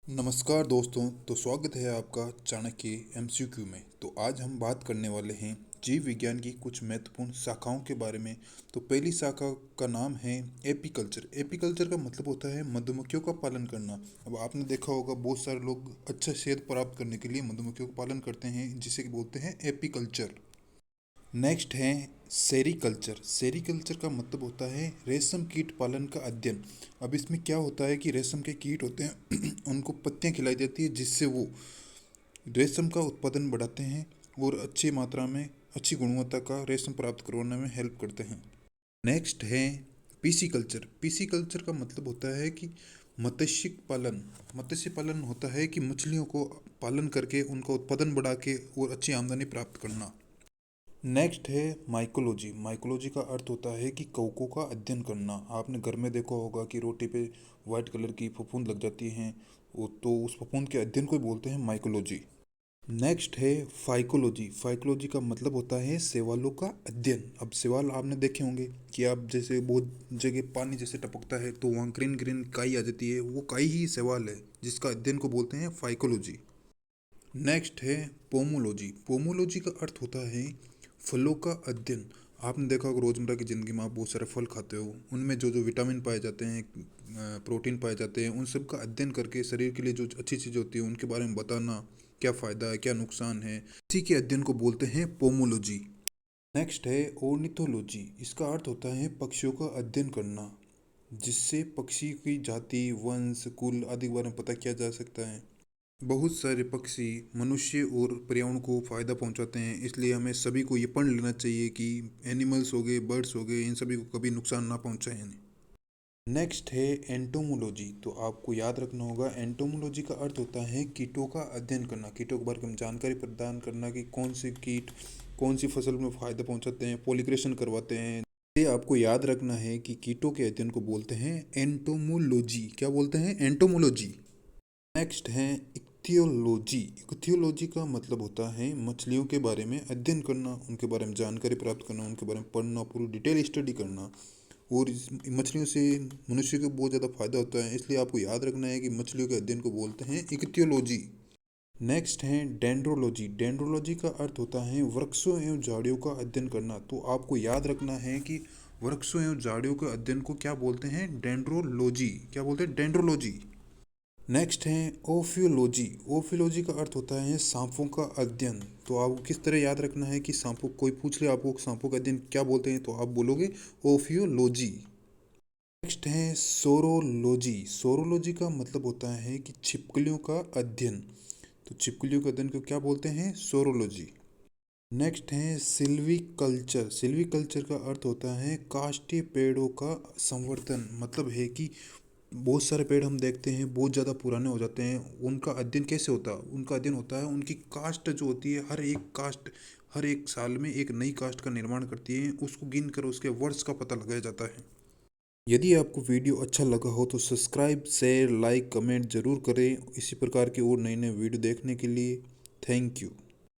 नमस्कार दोस्तों। तो स्वागत है आपका चाणक्य एमसीक्यू में। तो आज हम बात करने वाले हैं जीव विज्ञान की कुछ महत्वपूर्ण शाखाओं के बारे में। तो पहली शाखा का नाम है एपीकल्चर। एपीकल्चर का मतलब होता है मधुमक्खियों का पालन करना। अब आपने देखा होगा बहुत सारे लोग अच्छा शहद प्राप्त करने के लिए मधुमक्खियों का पालन करते हैं, जिसे बोलते हैं एपीकल्चर। नेक्स्ट है सेरीकल्चर। सेरीकल्चर का मतलब होता है रेशम कीट पालन का अध्ययन। अब इसमें क्या होता है कि रेशम के कीट होते हैं उनको पत्तियां खिलाई जाती है, जिससे वो रेशम का उत्पादन बढ़ाते हैं और अच्छी मात्रा में अच्छी गुणवत्ता का रेशम प्राप्त करवाने में हेल्प करते हैं। नेक्स्ट है पीसी कल्चर। पीसी कल्चर का मतलब होता है कि मत्स्य पालन। मत्स्य पालन होता है कि मछलियों को पालन करके उनका उत्पादन बढ़ा के और अच्छी आमदनी प्राप्त करना। नेक्स्ट है माइकोलॉजी। माइकोलॉजी का अर्थ होता है कि कवकों का अध्ययन करना। आपने घर में देखा होगा कि रोटी पे वाइट कलर की फफूंद लग जाती हैं, वो तो उस फफूंद के अध्ययन को बोलते हैं माइकोलॉजी। नेक्स्ट है फाइकोलॉजी। फाइकोलॉजी का मतलब होता है शैवालों का अध्ययन। अब शैवाल आपने देखे होंगे कि आप जैसे बहुत जगह पानी जैसे टपकता है तो वहाँ ग्रीन ग्रीन काई आ जाती है, वो काई ही शैवाल है, जिसका अध्ययन को बोलते हैं फाइकोलॉजी। नेक्स्ट है पोमोलॉजी। पोमोलॉजी का अर्थ होता है फलों का अध्ययन। आपने देखा होगा रोजमर्रा की ज़िंदगी में आप बहुत सारे फल खाते हो, उनमें जो जो विटामिन पाए जाते हैं, प्रोटीन पाए जाते हैं, उन सब का अध्ययन करके शरीर के लिए जो अच्छी चीज़ होती है उनके बारे में बताना, क्या फ़ायदा है क्या नुकसान है, इसी के अध्ययन को बोलते हैं पोमोलॉजी। नेक्स्ट है ओर्निथोलॉजी। इसका अर्थ होता है पक्षियों का अध्ययन करना, जिससे पक्षी की जाति, वंश, कुल आदि के बारे में पता किया जा सकता है। बहुत सारे पक्षी मनुष्य और पर्यावरण को फ़ायदा पहुंचाते हैं, इसलिए हमें सभी को ये पढ़ लेना चाहिए कि एनिमल्स हो गए, बर्ड्स हो गए, इन सभी को कभी नुकसान ना पहुंचाएं। नेक्स्ट है एंटोमोलॉजी। तो आपको याद रखना होगा एंटोमोलॉजी का अर्थ होता है कीटों का अध्ययन करना, कीटों के बारे में जानकारी प्रदान करना कि कौन से कीट कौन सी फसल में फ़ायदा पहुंचाते हैं, पॉलिनेशन करवाते हैं। ये आपको याद रखना है कि कीटों के अध्ययन को बोलते हैं एंटोमोलॉजी। क्या बोलते हैं? एंटोमोलॉजी। नेक्स्ट है इक्थियोलॉजी। इक्थियोलॉजी का मतलब होता है मछलियों के बारे में अध्ययन करना, उनके बारे में जानकारी प्राप्त करना, उनके बारे में पढ़ना, पूरी डिटेल स्टडी करना। और इस मछलियों से मनुष्य को बहुत ज़्यादा फायदा होता है, इसलिए आपको याद रखना है कि मछलियों के अध्ययन को बोलते हैं इक्थियोलॉजी। नेक्स्ट है डेंड्रोलॉजी। डेंड्रोलॉजी का अर्थ होता है वृक्षों एवं झाड़ियों का अध्ययन करना। तो आपको याद रखना है कि वृक्षों एवं झाड़ियों के अध्ययन को क्या बोलते हैं? डेंड्रोलॉजी। क्या बोलते हैं? डेंड्रोलॉजी। नेक्स्ट है ओफियोलॉजी। ओफियोलॉजी का अर्थ होता है सांपों का अध्ययन। तो आपको किस तरह याद रखना है कि सांपों, कोई पूछ ले आपको सांपों का अध्ययन क्या बोलते हैं, तो आप बोलोगे ओफियोलॉजी। नेक्स्ट है सोरोलॉजी। सोरोलॉजी का मतलब होता है कि छिपकलियों का अध्ययन। तो छिपकलियों के अध्ययन को क्या बोलते हैं? सोरोलॉजी। नेक्स्ट है सिल्वीकल्चर। सिल्वीकल्चर का अर्थ होता है काष्ठीय पेड़ों का संवर्धन। मतलब है कि बहुत सारे पेड़ हम देखते हैं बहुत ज़्यादा पुराने हो जाते हैं, उनका अध्ययन कैसे होता है? उनका अध्ययन होता है उनकी कास्ट जो होती है, हर एक कास्ट हर एक साल में एक नई कास्ट का निर्माण करती है, उसको गिन कर उसके वर्ष का पता लगाया जाता है। यदि आपको वीडियो अच्छा लगा हो तो सब्सक्राइब, शेयर, लाइक, कमेंट ज़रूर करें। इसी प्रकार के और नए नए वीडियो देखने के लिए थैंक यू।